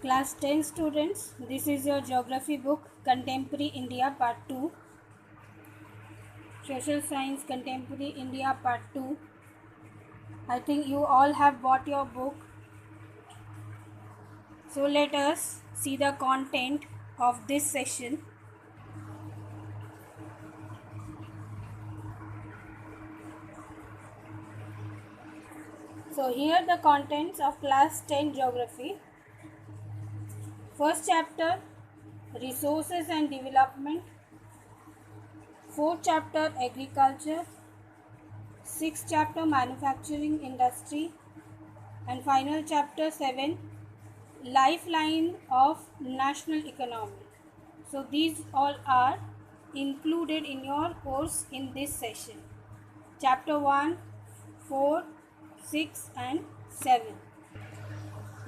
Class 10 students, this is your geography book Contemporary India Part 2, Social Science Contemporary India Part 2. I think you all have bought your book. So let us see the content of this session. So here the contents of class 10 geography. First chapter, resources and development. Fourth chapter, agriculture. Sixth chapter, manufacturing industry. And final chapter 7, lifeline of national economy. So these all are included in your course in this session. Chapter 1, 4, 6 and 7.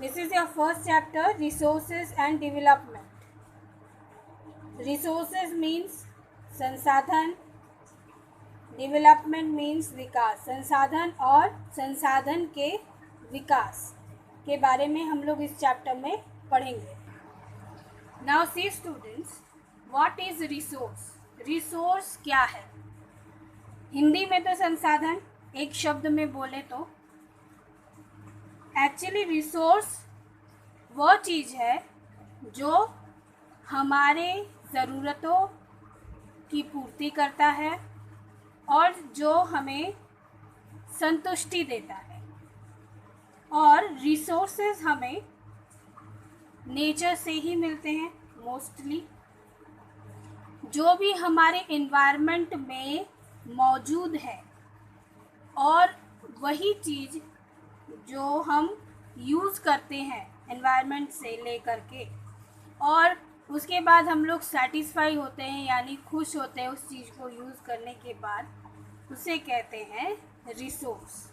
This is your first chapter, resources and development. Resources means संसाधन, development means विकास. संसाधन और संसाधन के विकास के बारे में हम लोग इस चैप्टर में पढ़ेंगे. Now see students, what is resource. Resource क्या है? हिंदी में तो संसाधन एक शब्द में बोले तो एक्चुअली रिसोर्स वो चीज़ है जो हमारे ज़रूरतों की पूर्ति करता है और जो हमें संतुष्टि देता है. और रिसोर्सेज हमें नेचर से ही मिलते हैं मोस्टली. जो भी हमारे एनवायरनमेंट में मौजूद है और वही चीज़ जो हम यूज़ करते हैं एनवायरनमेंट से लेकर के, और उसके बाद हम लोग सेटिस्फाई होते हैं यानी खुश होते हैं उस चीज़ को यूज़ करने के बाद, उसे कहते हैं resource.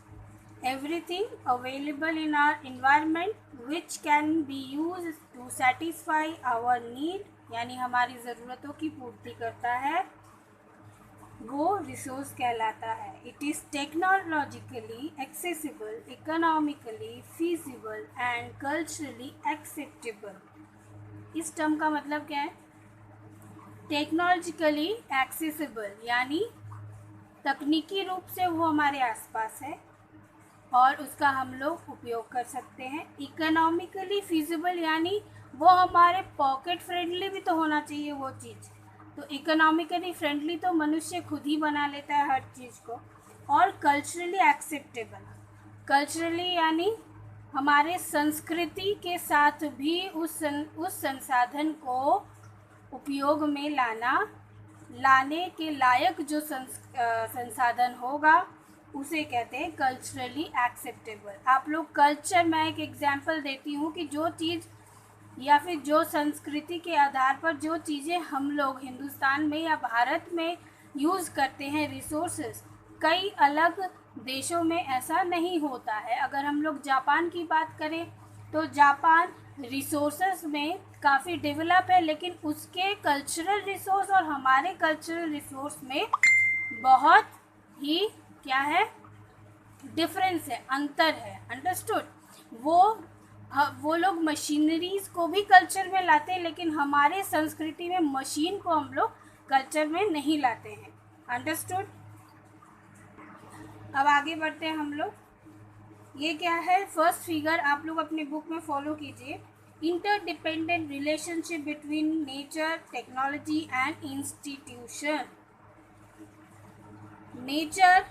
Everything available in our environment which can be use to satisfy our need यानी हमारी ज़रूरतों की पूर्ति करता है, वो रिसोर्स कहलाता है. It is technologically accessible, economically feasible and culturally acceptable. इस टर्म का मतलब क्या है? टेक्नोलॉजिकली एक्सेसिबल यानी तकनीकी रूप से वो हमारे आसपास है और उसका हम लोग उपयोग कर सकते हैं. इकोनॉमिकली फीजिबल यानी वो हमारे पॉकेट फ्रेंडली भी तो होना चाहिए वो चीज़. तो इकोनॉमिकली फ्रेंडली तो मनुष्य खुद ही बना लेता है हर चीज़ को. और कल्चरली एक्सेप्टेबल, कल्चरली यानी हमारे संस्कृति के साथ भी उस संसाधन को उपयोग में लाने के लायक जो संसाधन होगा उसे कहते हैं कल्चरली एक्सेप्टेबल. आप लोग कल्चर, मैं एक एग्जांपल देती हूँ कि जो चीज़ या फिर जो संस्कृति के आधार पर जो चीज़ें हम लोग हिंदुस्तान में या भारत में यूज़ करते हैं रिसोर्सेज, कई अलग देशों में ऐसा नहीं होता है. अगर हम लोग जापान की बात करें तो जापान रिसोर्सेज में काफ़ी डेवलप है, लेकिन उसके कल्चरल रिसोर्स और हमारे कल्चरल रिसोर्स में बहुत ही क्या है, डिफरेंस है, अंतर है. अंडरस्टूड. वो लोग मशीनरीज को भी कल्चर में लाते हैं, लेकिन हमारे संस्कृति में मशीन को हम लोग कल्चर में नहीं लाते हैं. अंडरस्टूड. अब आगे बढ़ते हैं हम लोग. ये क्या है? फर्स्ट फिगर आप लोग अपने बुक में फॉलो कीजिए. Interdependent relationship between nature, technology and institution. Nature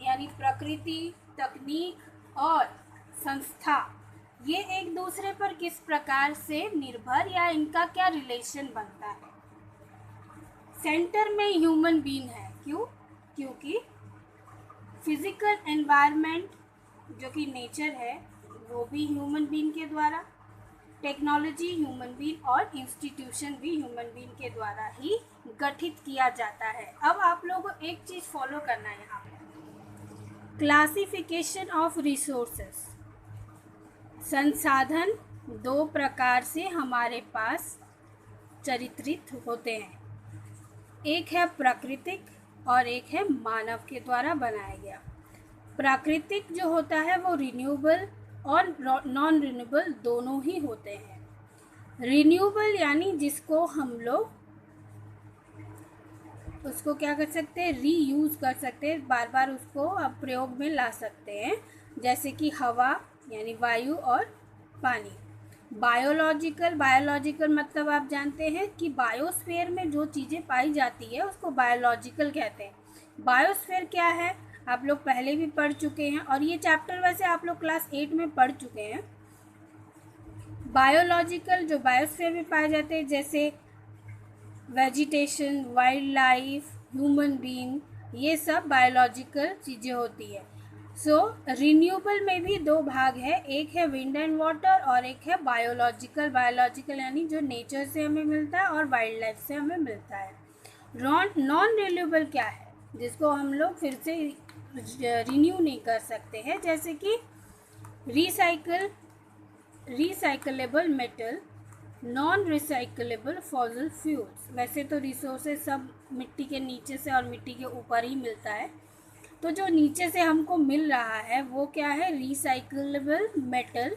यानी प्रकृति, तकनीक और संस्था, ये एक दूसरे पर किस प्रकार से निर्भर या इनका क्या रिलेशन बनता है. सेंटर में ह्यूमन बीइंग है. क्यों? क्योंकि फिजिकल एनवायरनमेंट जो कि नेचर है वो भी ह्यूमन बीइंग के द्वारा, टेक्नोलॉजी ह्यूमन बीइंग और इंस्टीट्यूशन भी ह्यूमन बीइंग के द्वारा ही गठित किया जाता है. अब आप लोगों को एक चीज़ फॉलो करना है यहाँ पे. Classification of resources. संसाधन दो प्रकार से हमारे पास चरित्रित होते हैं. एक है प्राकृतिक और एक है मानव के द्वारा बनाया गया. प्राकृतिक जो होता है वो रिन्यूएबल और नॉन रिन्यूएबल दोनों ही होते हैं. रिन्यूएबल यानी जिसको हम लोग उसको क्या कर सकते हैं, रीयूज़ कर सकते हैं, बार बार उसको अब प्रयोग में ला सकते हैं, जैसे कि हवा यानी वायु और पानी। बायोलॉजिकल मतलब आप जानते हैं कि बायोस्फीयर में जो चीज़ें पाई जाती है उसको बायोलॉजिकल कहते हैं। बायोस्फीयर क्या है आप लोग पहले भी पढ़ चुके हैं, और ये चैप्टर वैसे आप लोग क्लास 8 में पढ़ चुके हैं। बायोलॉजिकल जो बायोस्फीयर में पाए जाते हैं, जैसे vegetation, wild life, human being, ये सब बायोलॉजिकल चीज़ें होती है। सो रिन्यूएबल में भी दो भाग है, एक है विंड एंड वाटर और एक है बायोलॉजिकल यानी जो नेचर से हमें मिलता है और वाइल्ड लाइफ से हमें मिलता है। नॉन रिन्यूएबल क्या है, जिसको हम लोग फिर से रिन्यू नहीं कर सकते हैं, जैसे कि recyclable metal, non recyclable fossil fuels. वैसे तो रिसोर्सेज सब मिट्टी के नीचे से और मिट्टी के ऊपर ही मिलता है, तो जो नीचे से हमको मिल रहा है वो क्या है, रिसाइकलेबल मेटल।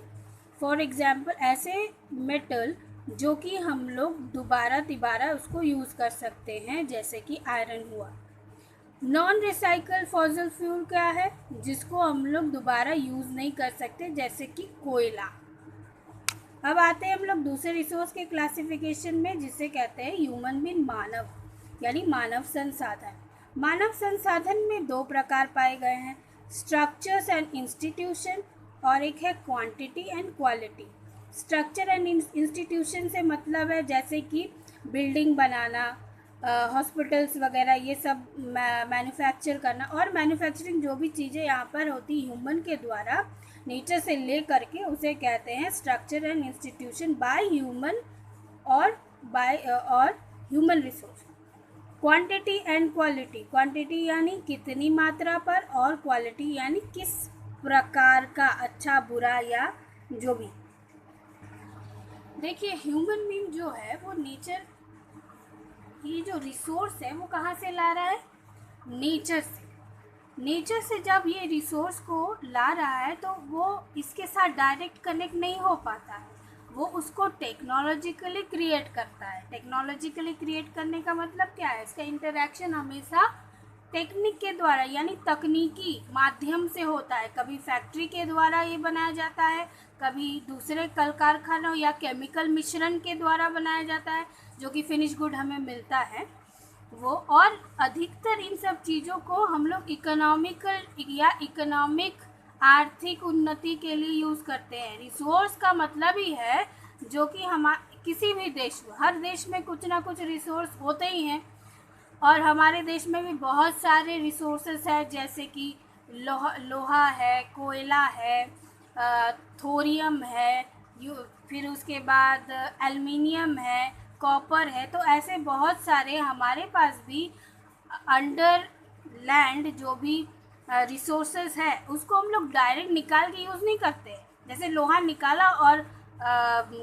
फॉर एग्जांपल ऐसे मेटल जो कि हम लोग दोबारा तिबारा उसको यूज़ कर सकते हैं, जैसे कि आयरन हुआ। नॉन रिसाइकल फॉसिल फ्यूल क्या है, जिसको हम लोग दोबारा यूज़ नहीं कर सकते, जैसे कि कोयला। अब आते हैं हम लोग दूसरे रिसोर्स के क्लासिफिकेशन में, जिसे कहते हैं ह्यूमन बीइंग, मानव यानी मानव संसाधन। मानव संसाधन में दो प्रकार पाए गए हैं, स्ट्रक्चर्स एंड इंस्टीट्यूशन, और एक है quantity and quality. Structure and institution से मतलब है जैसे कि बिल्डिंग बनाना, हॉस्पिटल्स वगैरह, ये सब मैन्युफैक्चर करना, और मैन्युफैक्चरिंग जो भी चीज़ें यहाँ पर होती ह्यूमन के द्वारा नेचर से ले करके, उसे कहते हैं structure and institution by human और human resource. Quantity and quality, quantity यानी कितनी मात्रा पर, और क्वालिटी यानी किस प्रकार का, अच्छा बुरा या जो भी। देखिए ह्यूमन बीइंग जो है वो नेचर, ये जो रिसोर्स है वो कहाँ से ला रहा है, नेचर से। नेचर से जब ये रिसोर्स को ला रहा है तो वो इसके साथ डायरेक्ट कनेक्ट नहीं हो पाता है, वो उसको टेक्नोलॉजिकली क्रिएट करता है। टेक्नोलॉजिकली क्रिएट करने का मतलब क्या है, इसका इंटरेक्शन हमेशा टेक्निक के द्वारा यानी तकनीकी माध्यम से होता है। कभी फैक्ट्री के द्वारा ये बनाया जाता है, कभी दूसरे कल कारखानों या केमिकल मिश्रण के द्वारा बनाया जाता है, जो कि फिनिश गुड हमें मिलता है वो। और अधिकतर इन सब चीज़ों को हम लोग इकोनॉमिक आर्थिक उन्नति के लिए यूज़ करते हैं। रिसोर्स का मतलब ही है जो कि हम किसी भी देश में, हर देश में कुछ ना कुछ रिसोर्स होते ही हैं, और हमारे देश में भी बहुत सारे रिसोर्सेस है, जैसे कि लोहा है, कोयला है, थोरियम है, फिर उसके बाद एल्युमिनियम है, कॉपर है। तो ऐसे बहुत सारे हमारे पास भी अंडर लैंड जो भी रिसोर्सेज है उसको हम लोग डायरेक्ट निकाल के यूज़ नहीं करते। जैसे लोहा निकाला और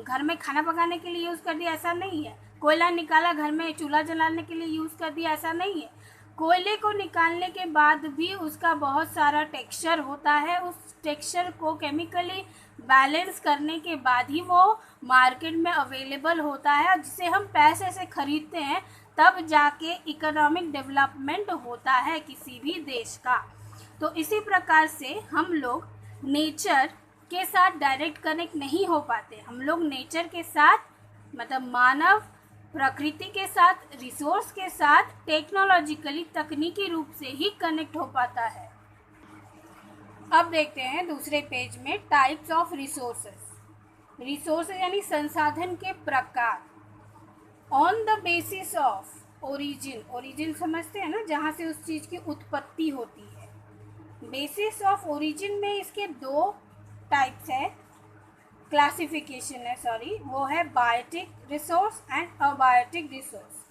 घर में खाना पकाने के लिए यूज़ कर दिया, ऐसा नहीं है। कोयला निकाला घर में चूल्हा जलाने के लिए यूज़ कर दिया, ऐसा नहीं है। कोयले को निकालने के बाद भी उसका बहुत सारा टेक्सचर होता है, उस टेक्सचर को केमिकली बैलेंस करने के बाद ही वो मार्केट में अवेलेबल होता है, जिसे हम पैसे से खरीदते हैं, तब जाके इकोनॉमिक डेवलपमेंट होता है किसी भी देश का। तो इसी प्रकार से हम लोग नेचर के साथ डायरेक्ट कनेक्ट नहीं हो पाते। हम लोग नेचर के साथ मतलब मानव प्रकृति के साथ, रिसोर्स के साथ टेक्नोलॉजिकली तकनीकी रूप से ही कनेक्ट हो पाता है। अब देखते हैं दूसरे पेज में टाइप्स ऑफ रिसोर्सेज। रिसोर्सेज यानी संसाधन के प्रकार। On the basis of origin, origin समझते हैं ना, जहाँ से उस चीज़ की उत्पत्ति होती है। बेसिस ऑफ ओरिजिन में इसके दो टाइप्स है, क्लासिफिकेशन है सॉरी, वो है biotic resource and abiotic resource.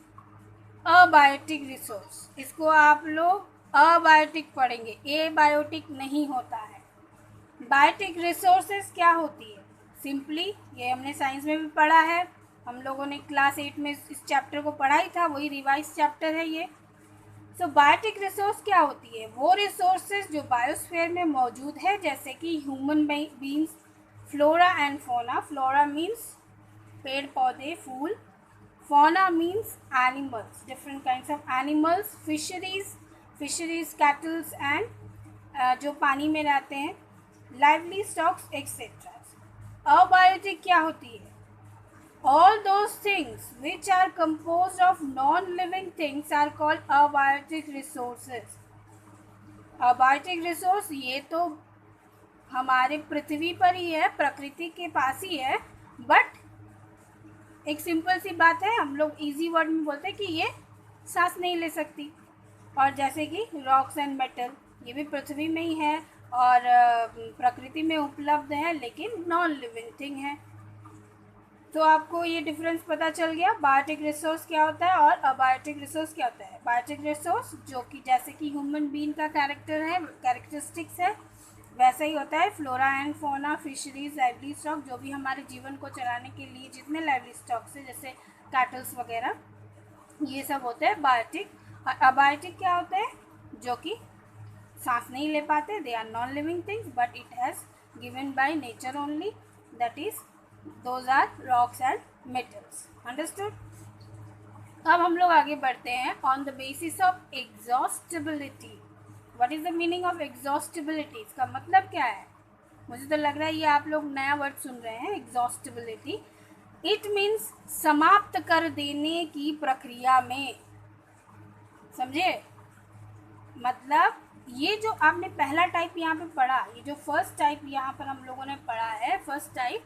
Abiotic resource, इसको आप लोग अबायोटिक पढ़ेंगे, एबायोटिक नहीं होता है। बायोटिक रिसोर्सेज क्या होती है, सिंपली ये हमने साइंस में भी पढ़ा है, हम लोगों ने क्लास 8 में इस चैप्टर को पढ़ा ही था, वही रिवाइज चैप्टर है ये। सो बायोटिक रिसोर्स क्या होती है, वो रिसोर्सेज जो बायोस्फीयर में मौजूद है, जैसे कि human beings, flora and fauna. Flora means पेड़ पौधे, फूल। Fauna means animals, different kinds of animals, fisheries, cattle and जो पानी में रहते हैं, lively stocks etc. अबायोटिक क्या होती है? All those things which are composed of non-living things are called abiotic resources. Abiotic resource ये तो हमारे पृथ्वी पर ही है, प्रकृति के पास ही है, बट एक सिंपल सी बात है, हम लोग इजी वर्ड में बोलते हैं कि ये सांस नहीं ले सकती। और जैसे कि रॉक्स एंड मेटल, ये भी पृथ्वी में ही है और प्रकृति में उपलब्ध है, लेकिन नॉन लिविंग थिंग है। तो आपको ये डिफरेंस पता चल गया, बायोटिक रिसोर्स क्या होता है और अबायोटिक रिसोर्स क्या होता है। बायोटिक रिसोर्स जो कि जैसे कि ह्यूमन बीइंग का कैरेक्टरिस्टिक्स है, वैसा ही होता है flora and fauna, fisheries, lively stock, जो भी हमारे जीवन को चलाने के लिए जितने लाइवली स्टॉक्स है, जैसे कैटल्स वगैरह, ये सब होते हैं बायोटिक। और अबायोटिक क्या होते हैं? जो कि सांस नहीं ले पाते, they are non living things but it has given by nature only, that is those are rocks and metals. Understood? अब हम लोग आगे बढ़ते हैं। On the basis of exhaustibility, what is the meaning of exhaustibility? इसका मतलब क्या है? मुझे तो लग रहा है ये आप लोग नया वर्ड सुन रहे हैं, एग्जॉस्टिबिलिटी। इट मीन्स समाप्त कर देने की प्रक्रिया में, समझे? मतलब ये जो आपने पहला टाइप यहाँ पे पढ़ा, ये जो फर्स्ट टाइप यहाँ पर हम लोगों ने पढ़ा है, फर्स्ट टाइप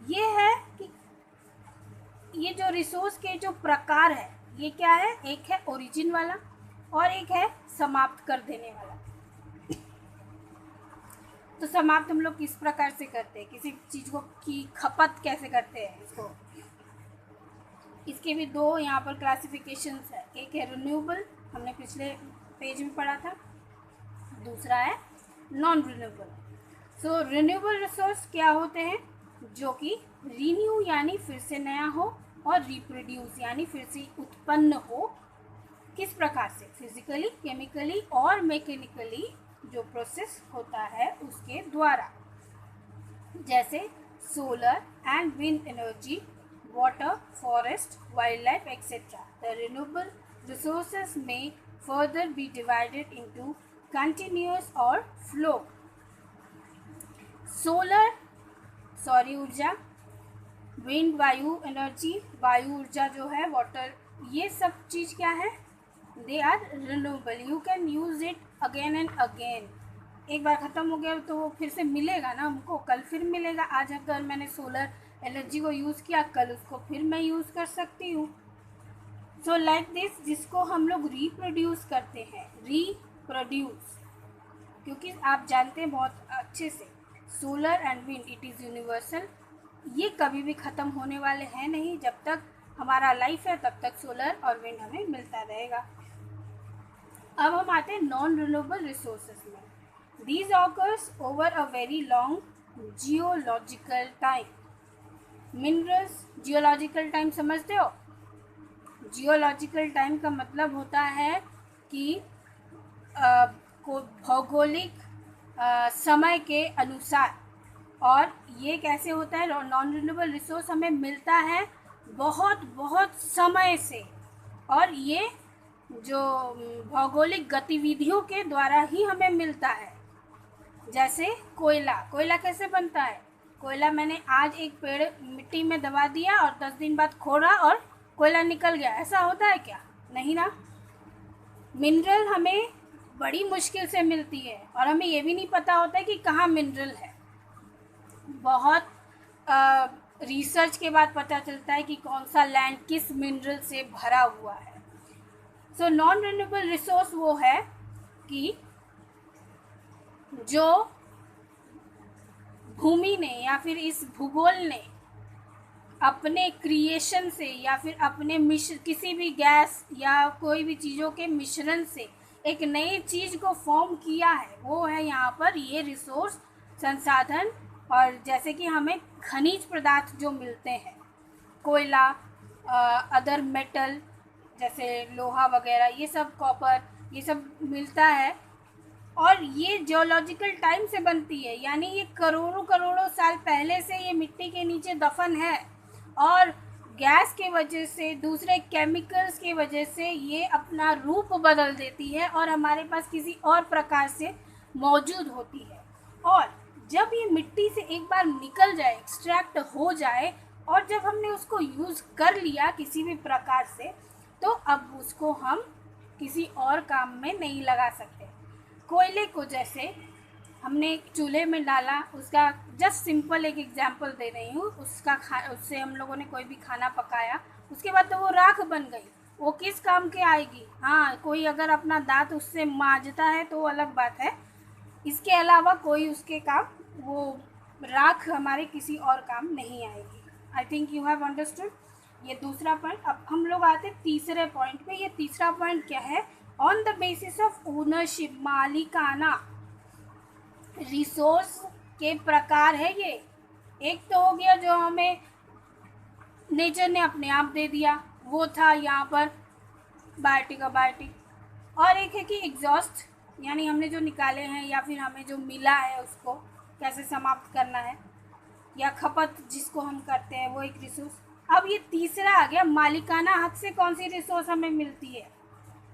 ये है कि ये जो रिसोर्स के जो प्रकार है, ये क्या है? एक है ओरिजिन वाला और एक है समाप्त कर देने वाला। तो समाप्त हम लोग किस प्रकार से करते हैं, किसी चीज़ को की खपत कैसे करते हैं इसको, इसके भी दो यहाँ पर क्लासिफिकेशंस है। एक है रिन्यूएबल, हमने पिछले पेज में पढ़ा था, दूसरा है नॉन रिन्यूएबल। सो रिन्यूएबल रिसोर्स क्या होते हैं? जो कि रीन्यू यानी फिर से नया हो और रिप्रोड्यूस यानी फिर से उत्पन्न हो। किस प्रकार से? फिजिकली, केमिकली और मैकेनिकली जो प्रोसेस होता है उसके द्वारा, जैसे solar and wind energy, water, forest, wild life etcetera. The renewable resources में further be divided into continuous और flow। सोलर ऊर्जा, विंड वायु एनर्जी, वायु ऊर्जा जो है, वाटर, ये सब चीज़ क्या है? They are renewable, you can use it again and again. एक बार ख़त्म हो गया तो वो फिर से मिलेगा ना हमको, कल फिर मिलेगा। आज अगर मैंने सोलर एनर्जी को यूज़ किया, कल उसको फिर मैं यूज़ कर सकती हूँ। सो लाइक दिस, जिसको हम लोग रिप्रोड्यूस करते हैं, रिप्रोड्यूस, क्योंकि आप जानते हैं बहुत अच्छे से solar and wind it is universal, ये कभी भी ख़त्म होने वाले हैं नहीं। जब तक हमारा लाइफ है तब तक सोलर और विंड हमें मिलता रहेगा। अब हम आते हैं नॉन रिन्यूएबल रिसोर्सेज में। These occurs over a very long geological time. Minerals, geological time समझते हो? जियोलॉजिकल टाइम का मतलब होता है कि भौगोलिक समय के अनुसार, और ये कैसे होता है? नॉन रिन्यूएबल रिसोर्स हमें मिलता है बहुत बहुत समय से, और ये जो भौगोलिक गतिविधियों के द्वारा ही हमें मिलता है। जैसे कोयला कैसे बनता है? कोयला मैंने आज एक पेड़ मिट्टी में दबा दिया और 10 दिन बाद खोदा और कोयला निकल गया, ऐसा होता है क्या? नहीं ना। मिनरल हमें बड़ी मुश्किल से मिलती है और हमें ये भी नहीं पता होता है कि कहाँ मिनरल है। बहुत रिसर्च के बाद पता चलता है कि कौन सा लैंड किस मिनरल से भरा हुआ है। सो नॉन रिन्यूएबल रिसोर्स वो है कि जो भूमि ने या फिर इस भूगोल ने अपने क्रिएशन से या फिर अपने किसी भी गैस या कोई भी चीज़ों के मिश्रण से एक नई चीज़ को फॉर्म किया है, वो है यहाँ पर ये रिसोर्स, संसाधन। और जैसे कि हमें खनिज पदार्थ जो मिलते हैं, कोयला, अदर मेटल जैसे लोहा वगैरह, ये सब, कॉपर, ये सब मिलता है, और ये जियोलॉजिकल टाइम से बनती है, यानी ये करोड़ों करोड़ों साल पहले से ये मिट्टी के नीचे दफन है और गैस के वजह से, दूसरे केमिकल्स के वजह से ये अपना रूप बदल देती है और हमारे पास किसी और प्रकार से मौजूद होती है। और जब ये मिट्टी से एक बार निकल जाए, एक्सट्रैक्ट हो जाए, और जब हमने उसको यूज़ कर लिया किसी भी प्रकार से, तो अब उसको हम किसी और काम में नहीं लगा सकते। कोयले को जैसे हमने एक चूल्हे में डाला, उसका जस्ट सिंपल एक एग्जांपल दे रही हूँ, उससे हम लोगों ने कोई भी खाना पकाया, उसके बाद तो वो राख बन गई, वो किस काम के आएगी? हाँ, कोई अगर अपना दांत उससे मांजता है तो वो अलग बात है, इसके अलावा कोई उसके काम, वो राख हमारे किसी और काम नहीं आएगी। आई थिंक यू हैव अंडरस्टूड। ये दूसरा पॉइंट। अब हम लोग आते हैं तीसरे पॉइंट पे। ये तीसरा पॉइंट क्या है? On the basis of ownership, मालिकाना रिसोर्स के प्रकार है ये। एक तो हो गया जो हमें नेचर ने अपने आप दे दिया, वो था यहाँ पर बायोटिक और बायोटिक, और एक है कि एग्जॉस्ट, यानी हमने जो निकाले हैं या फिर हमें जो मिला है उसको कैसे समाप्त करना है, या खपत जिसको हम करते हैं, वो एक रिसोर्स। अब ये तीसरा आ गया, मालिकाना हक से कौन सी रिसोर्स हमें मिलती है?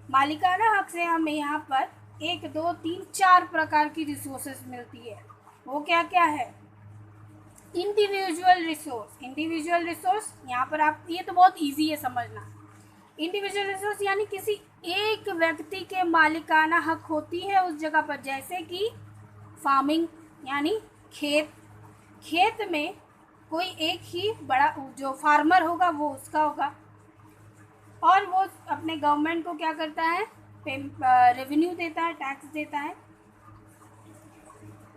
मालिकाना हक से हमें यहाँ पर 1, 2, 3, 4 प्रकार की रिसोर्सेज मिलती है। वो क्या क्या है? Individual resource. इंडिविजुअल रिसोर्स यहाँ पर आप, ये तो बहुत इजी है समझना। इंडिविजुअल रिसोर्स यानी किसी एक व्यक्ति के मालिकाना हक होती है उस जगह पर, जैसे कि फार्मिंग यानी खेत में कोई एक ही बड़ा जो फार्मर होगा वो उसका होगा, और वो अपने गवर्नमेंट को क्या करता है? रेवेन्यू देता है, टैक्स देता है।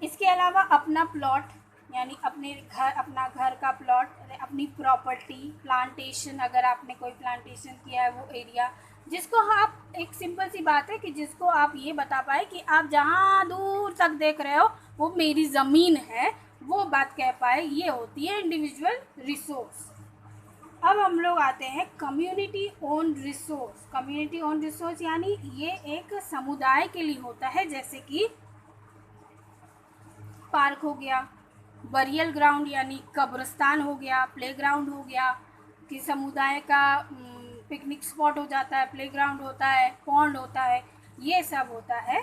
इसके अलावा अपना प्लॉट, यानी अपना घर का प्लॉट, अपनी प्रॉपर्टी, प्लांटेशन, अगर आपने कोई प्लांटेशन किया है वो एरिया, जिसको आप, एक सिंपल सी बात है कि जिसको आप ये बता पाए कि आप जहाँ दूर तक देख रहे हो वो मेरी ज़मीन है, वो बात कह पाए, ये होती है इंडिविजुअल रिसोर्स। अब हम लोग आते हैं community own resource. Community own resource यानी ये एक समुदाय के लिए होता है, जैसे कि पार्क हो गया, बरियल ग्राउंड यानी कब्रिस्तान हो गया, प्लेग्राउंड हो गया, कि समुदाय का पिकनिक स्पॉट हो जाता है, प्लेग्राउंड होता है, पॉन्ड होता है, ये सब होता है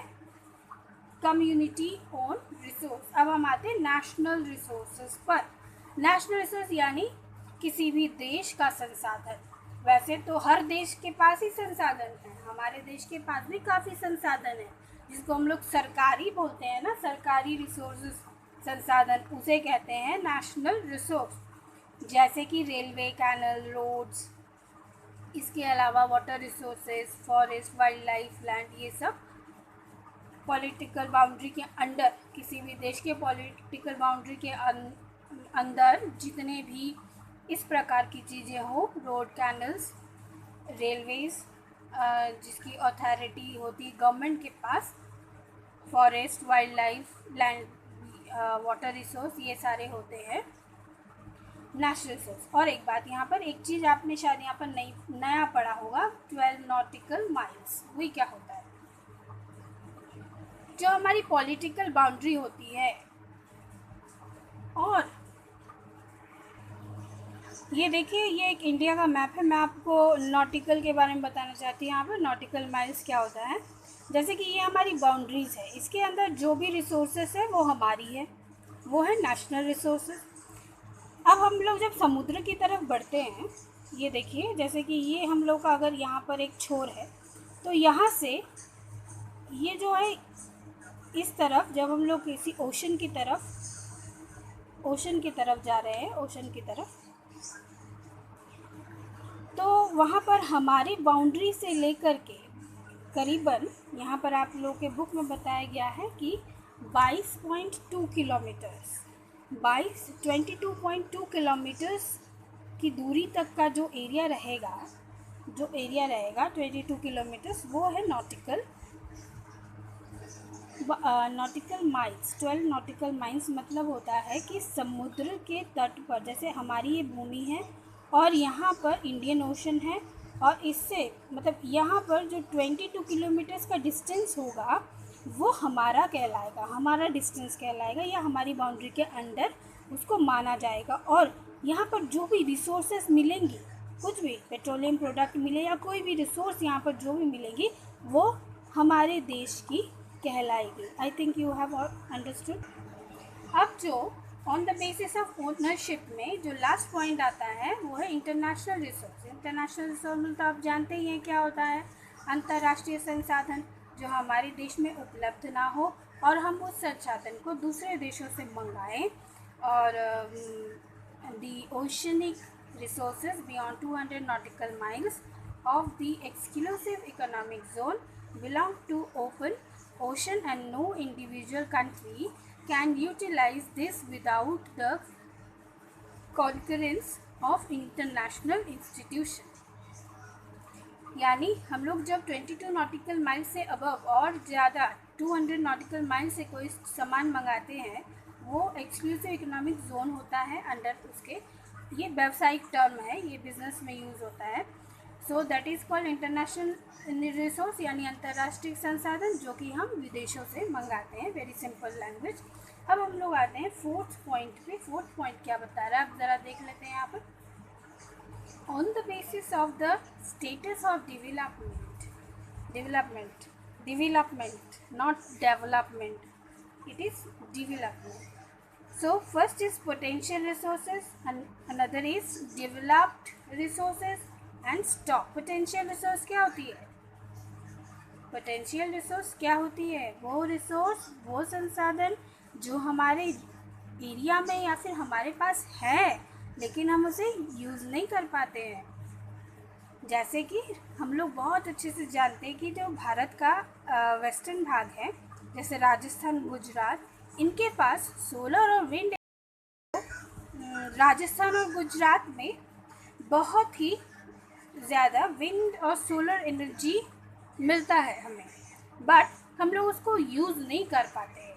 कम्युनिटी ओन रिसोर्स। अब हम आते हैं नेशनल रिसोर्सेज पर। नेशनल रिसोर्स यानी किसी भी देश का संसाधन। वैसे तो हर देश के पास ही संसाधन है, हमारे देश के पास भी काफ़ी संसाधन है, जिसको हम लोग सरकारी बोलते हैं ना, सरकारी रिसोर्सेज, संसाधन, उसे कहते हैं नेशनल रिसोर्स। जैसे कि रेलवे, कैनल, रोड्स, इसके अलावा water resources, forest, wildlife, land, ये सब पॉलिटिकल बाउंड्री के अंडर, किसी भी देश के पॉलिटिकल बाउंड्री के अंदर जितने भी इस प्रकार की चीज़ें हो, रोड, कैनल्स, रेलवेज़, जिसकी अथॉरिटी होती है गवर्नमेंट के पास, forest, wildlife, land, water resource, ये सारे होते हैं नेशनल रिसोर्स। और एक बात, यहाँ पर एक चीज़ आपने शायद यहाँ पर नया पढ़ा होगा, 12 नॉटिकल माइल्स। वही क्या होता है? जो हमारी पॉलिटिकल बाउंड्री होती है। और ये देखिए, ये एक इंडिया का मैप है। मैं आपको नॉटिकल के बारे में बताना चाहती हूँ। यहाँ पर नॉटिकल माइल्स क्या होता है? जैसे कि ये हमारी बाउंड्रीज़ है, इसके अंदर जो भी रिसोर्सेस है वो हमारी है, वो है नेशनल रिसोर्सेज। अब हम लोग जब समुद्र की तरफ बढ़ते हैं, ये देखिए, जैसे कि ये हम लोग का अगर यहाँ पर एक छोर है, तो यहाँ से ये जो है इस तरफ, जब हम लोग किसी ओशन की तरफ जा रहे हैं, ओशन की तरफ, तो वहाँ पर हमारी बाउंड्री से लेकर के करीबन, यहाँ पर आप लोग के बुक में बताया गया है कि 22.2 किलोमीटर्स, 22.2 किलोमीटर्स की दूरी तक का जो एरिया रहेगा 22 किलोमीटर्स, वो है नॉटिकल माइल्स। 12 नॉटिकल माइल्स मतलब होता है कि समुद्र के तट पर, जैसे हमारी ये भूमि है और यहाँ पर इंडियन ओशन है, और इससे मतलब यहाँ पर जो 22 किलोमीटर्स का डिस्टेंस होगा वो हमारा कहलाएगा, हमारा डिस्टेंस कहलाएगा, या हमारी बाउंड्री के अंडर उसको माना जाएगा। और यहाँ पर जो भी रिसोर्सेस मिलेंगी, कुछ भी पेट्रोलियम प्रोडक्ट मिले या कोई भी रिसोर्स यहाँ पर जो भी मिलेगी वो हमारे देश की कहलाएगी। I think you have understood. अब जो on the basis of ownership में जो लास्ट पॉइंट आता है वो है इंटरनेशनल रिसोर्स। इंटरनेशनल रिसोर्स मतलब आप जानते ही हैं क्या होता है, अंतर्राष्ट्रीय संसाधन जो हमारे देश में उपलब्ध ना हो और हम उस संसाधन को दूसरे देशों से मंगाएं। और दी oceanic resources beyond 200 nautical miles of the exclusive economic zone belong to open ocean, and no individual country can utilize this without the concurrence of international institution। यानी हम लोग जब 22 नॉटिकल माइल से अबव और ज़्यादा 200 नॉटिकल माइल से कोई सामान मंगाते हैं वो एक्सक्लूसिव इकोनॉमिक जोन होता है अंडर उसके, ये व्यावसायिक टर्म है, ये बिजनेस में यूज़ होता है। So that is called international resource यानी अंतर्राष्ट्रीय संसाधन जो कि हम विदेशों से मंगाते हैं। Very simple language. अब हम लोग आते हैं फोर्थ पॉइंट पे। फोर्थ पॉइंट क्या बता रहा है, अब ज़रा देख लेते हैं यहाँ पर। On the basis of the status of development not development, it is development. So first is potential resources and another is developed resources and stock। potential resource क्या होती है? potential resource क्या होती है? वो resource, वो संसाधन जो हमारे एरिया में या फिर हमारे पास है लेकिन हम उसे यूज़ नहीं कर पाते हैं। जैसे कि हम लोग बहुत अच्छे से जानते हैं कि जो भारत का वेस्टर्न भाग है जैसे राजस्थान, गुजरात, इनके पास सोलर और विंड, राजस्थान और गुजरात में बहुत ही ज़्यादा विंड और सोलर एनर्जी मिलता है हमें, बट हम लोग उसको यूज़ नहीं कर पाते हैं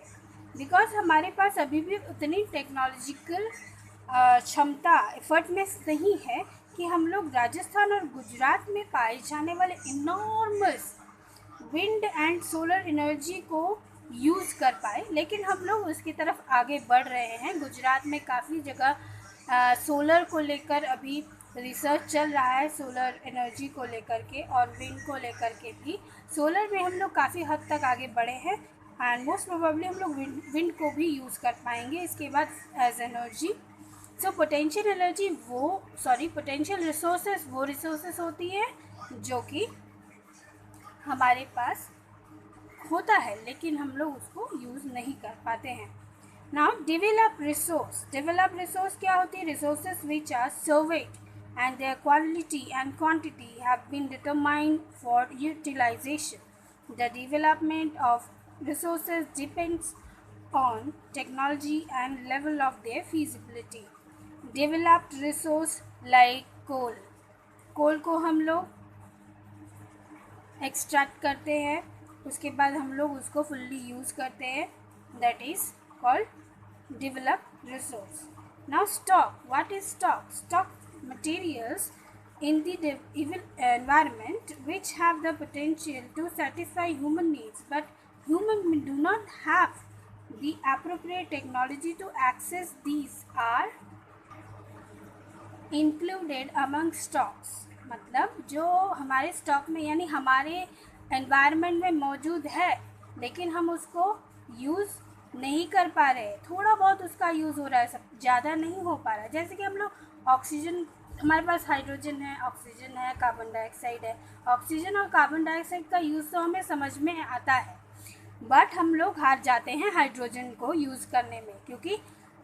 बिकॉज हमारे पास अभी भी उतनी टेक्नोलॉजिकल क्षमता एफर्टनेस नहीं है कि हम लोग राजस्थान और गुजरात में पाए जाने वाले enormous wind and solar energy को यूज़ कर पाए। लेकिन हम लोग उसकी तरफ आगे बढ़ रहे हैं। गुजरात में काफ़ी जगह सोलर को लेकर अभी रिसर्च चल रहा है, सोलर एनर्जी को लेकर के और विंड को लेकर के भी। सोलर में हम लोग काफ़ी हद तक आगे बढ़े हैं एंड मोस्ट प्रोबेबली हम लोग विंड को भी यूज़ कर पाएंगे इसके बाद as energy. So potential resources वो रिसोर्सेज होती है जो कि हमारे पास होता है लेकिन हम लोग उसको यूज़ नहीं कर पाते हैं। नाउ डेवलप रिसोर्स क्या होती है? Resources which are surveyed and their quality and quantity have been determined for utilization. The development of resources depends on technology and level of their feasibility. Developed resource like coal को हम लोग extract करते हैं, उसके बाद हम लोग उसको फुल्ली यूज़ करते हैं, that is called developed resource. Now stock, what is stock? Stock materials in the environment which have the potential to satisfy human needs but humans do not have the appropriate technology to access these are included among stocks। मतलब जो हमारे stock में यानी हमारे environment में मौजूद है लेकिन हम उसको यूज़ नहीं कर पा रहे, थोड़ा बहुत उसका यूज़ हो रहा है, सब ज़्यादा नहीं हो पा रहा है। जैसे कि हम लोग ऑक्सीजन, हमारे पास हाइड्रोजन है, ऑक्सीजन है, कार्बन डाइऑक्साइड है। ऑक्सीजन और कार्बन डाइऑक्साइड का यूज़ तो हमें समझ में आता है बट हम लोग हार जाते हैं हाइड्रोजन को यूज़ करने में क्योंकि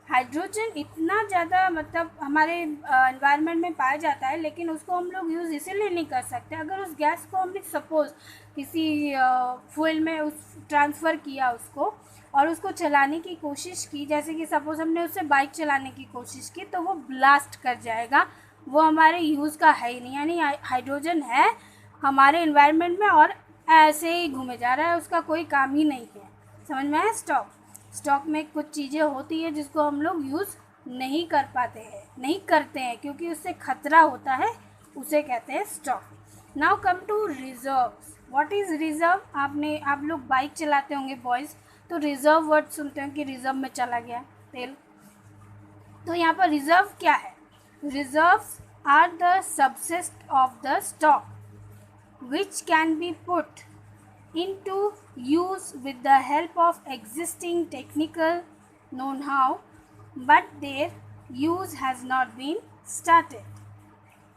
हाइड्रोजन इतना ज़्यादा मतलब हमारे एनवायरनमेंट में पाया जाता है लेकिन उसको हम लोग यूज़ इसीलिए नहीं कर सकते। अगर उस गैस को हमने सपोज़ किसी फ्यूल में उस ट्रांसफ़र किया उसको और उसको चलाने की कोशिश की, जैसे कि सपोज़ हमने उससे बाइक चलाने की कोशिश की तो वो ब्लास्ट कर जाएगा, वो हमारे यूज़ का है ही नहीं। यानी हाइड्रोजन है हमारे एनवायरनमेंट में और ऐसे ही घूमे जा रहा है, उसका कोई काम ही नहीं है। समझ में आया? स्टॉक में कुछ चीज़ें होती है जिसको हम लोग यूज़ नहीं कर पाते हैं, नहीं करते हैं क्योंकि उससे खतरा होता है, उसे कहते हैं stock. Now come to reserves. What is reserve? आप लोग बाइक चलाते होंगे बॉयज़ तो रिज़र्व वर्ड सुनते हैं कि रिज़र्व में चला गया तेल। तो यहाँ पर रिज़र्व क्या है? reserves are the subset of the stock which can be put into use with the help of existing technical know-how, but their use has not been started.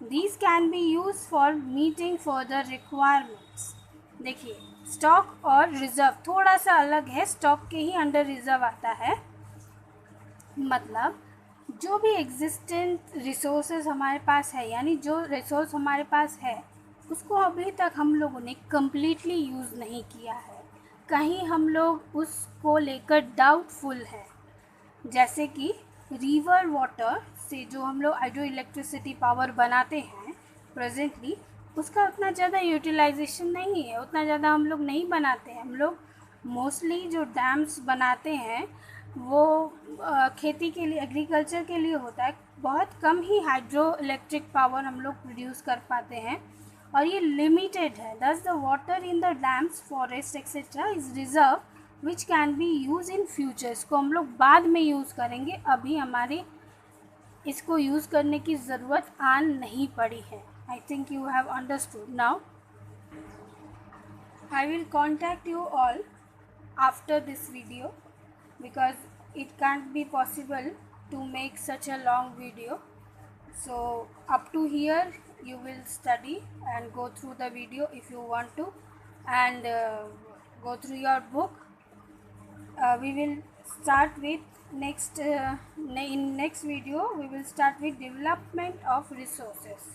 These can be used for meeting further requirements. देखिए, stock और reserve थोड़ा सा अलग है, stock के ही under reserve आता है। मतलब जो भी एग्जिस्टेंट रिसोर्सेज हमारे पास है, यानी जो रिसोर्स हमारे पास है उसको अभी तक हम लोगों ने कम्प्लीटली यूज़ नहीं किया है, कहीं हम लोग उसको लेकर डाउटफुल है। जैसे कि रिवर वाटर से जो हम लोग हाइड्रो इलेक्ट्रिसिटी पावर बनाते हैं प्रेजेंटली, उसका उतना ज़्यादा यूटिलाइजेशन नहीं है, उतना ज़्यादा हम लोग नहीं बनाते हैं। हम लोग मोस्टली जो डैम्स बनाते हैं वो खेती के लिए, एग्रीकल्चर के लिए होता है। बहुत कम ही हाइड्रो इलेक्ट्रिक पावर हम लोग प्रोड्यूस कर पाते हैं और ये लिमिटेड है। दस the water in the dams, forest etcetera is reserve which can B use in future. इसको हम लोग बाद में यूज़ करेंगे, अभी हमारे इसको यूज़ करने की ज़रूरत आन नहीं पड़ी है। आई think you have understood now. I will contact you all after this video because it can't be possible to make such a long video. So up to here you will study and go through the video if you want to, and go through your book. We will start with next in next video we will start with development of resources.